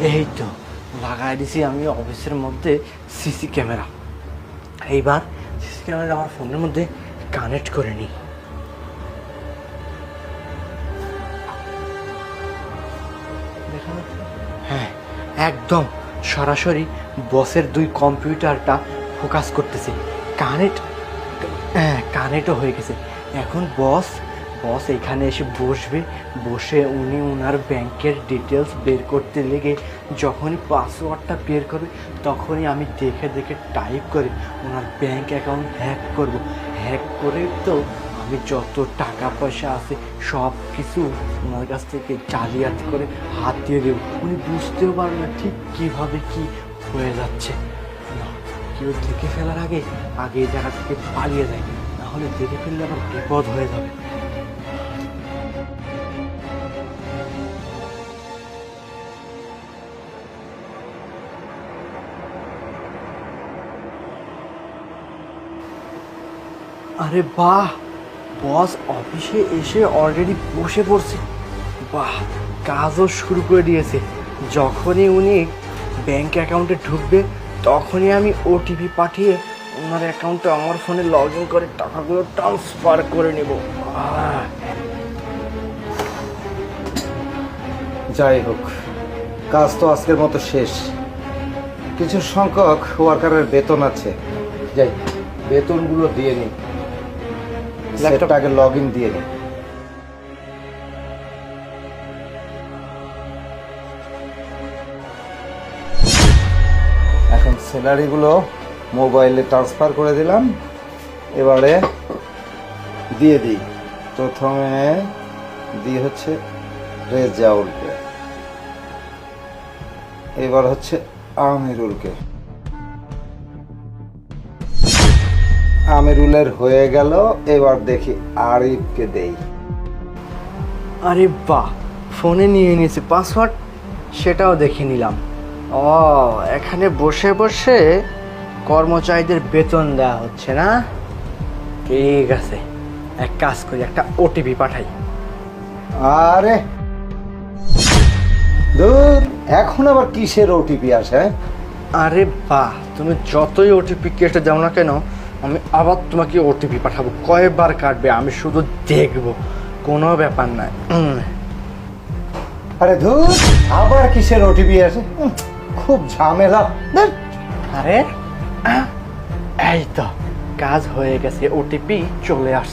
এই তো লাগাই দিছি আমি অফিসের মধ্যে সিসি ক্যামেরা। এইবার সিসি ক্যামেরা আমার ফোনের মধ্যে কানেক্ট করে নিই। হ্যাঁ, একদম সরাসরি বসের দুই কম্পিউটারটা ফোকাস করতেছে। কানেক্টও হয়ে গেছে। এখন বস এখানে এসে বসবে, বসে উনি ওনার ব্যাংকের ডিটেলস বের করতে লেগে যখনই পাসওয়ার্ডটা বের করবে তখনই আমি দেখে দেখে টাইপ করে ওনার ব্যাংক অ্যাকাউন্ট হ্যাক করে তো আমি যত টাকা পয়সা আছে সব কিছু ওনার কাছ থেকে জালিয়াতি করে হাত দিয়ে দেব। উনি বুঝতেও পারবে না ঠিক কীভাবে কি হয়ে যাচ্ছে। না, কেউ দেখে ফেলার আগে এই জায়গা থেকে পালিয়ে যায়, নাহলে দেখে ফেললে আবার বিপদ হয়ে যাবে। আরে বাহ, বস অফিসে এসে অলরেডি বসে পড়ছে। বাহ, কাজও শুরু করে দিয়েছে। যখনই উনি ব্যাংক অ্যাকাউন্টে ঢুকবে তখনই আমি ওটিপি পাঠিয়ে ওনার অ্যাকাউন্টে আমার ফোনে লগ ইন করে টাকাগুলো ট্রান্সফার করে নেব। যাই হোক, কাজ তো আজকের মতো শেষ। কিছু সংখ্যক ওয়ার্কারের বেতন আছে, যাই বেতনগুলো দিয়ে নিই। ল্যাপটপটাকে লগ ইন দিয়ে নিই। এখন স্যালারিগুলো মোবাইলে ট্রান্সফার করে দিলাম। এবারে দিয়ে দিই। প্রথমে দিয়ে হচ্ছে রেজাউলকে, এবার হচ্ছে আমিরুলকে। আমিরুলের হয়ে গেল, এবার দেখি আরিফকে দেই। আরে বাহ, ফোনে নিয়ে নিয়েছে পাসওয়ার্ড, সেটাও দেখে নিলাম। এখানে বসে বসে কর্মচারীদের বেতন দেওয়া হচ্ছে না? ঠিক আছে, এক কাজ করি, একটা ওটিপি পাঠাই। আরে দূর, এখন আবার কিসের ওটিপি আসে? আরে বাহ, তুমি যতই ওটিপি কেটে দাও না কেন আমি আবার তোমাকে ওটিপি পাঠাবো। কয়বার কাটবে আমি শুধু দেখবো, কোনো ব্যাপার নাই। আরে ধুর, আবার কিসের ওটিপি আসে? খুব ঝামেলা। আরে এই তো কাজ হয়ে গেছে, ওটিপি চলে আসছে।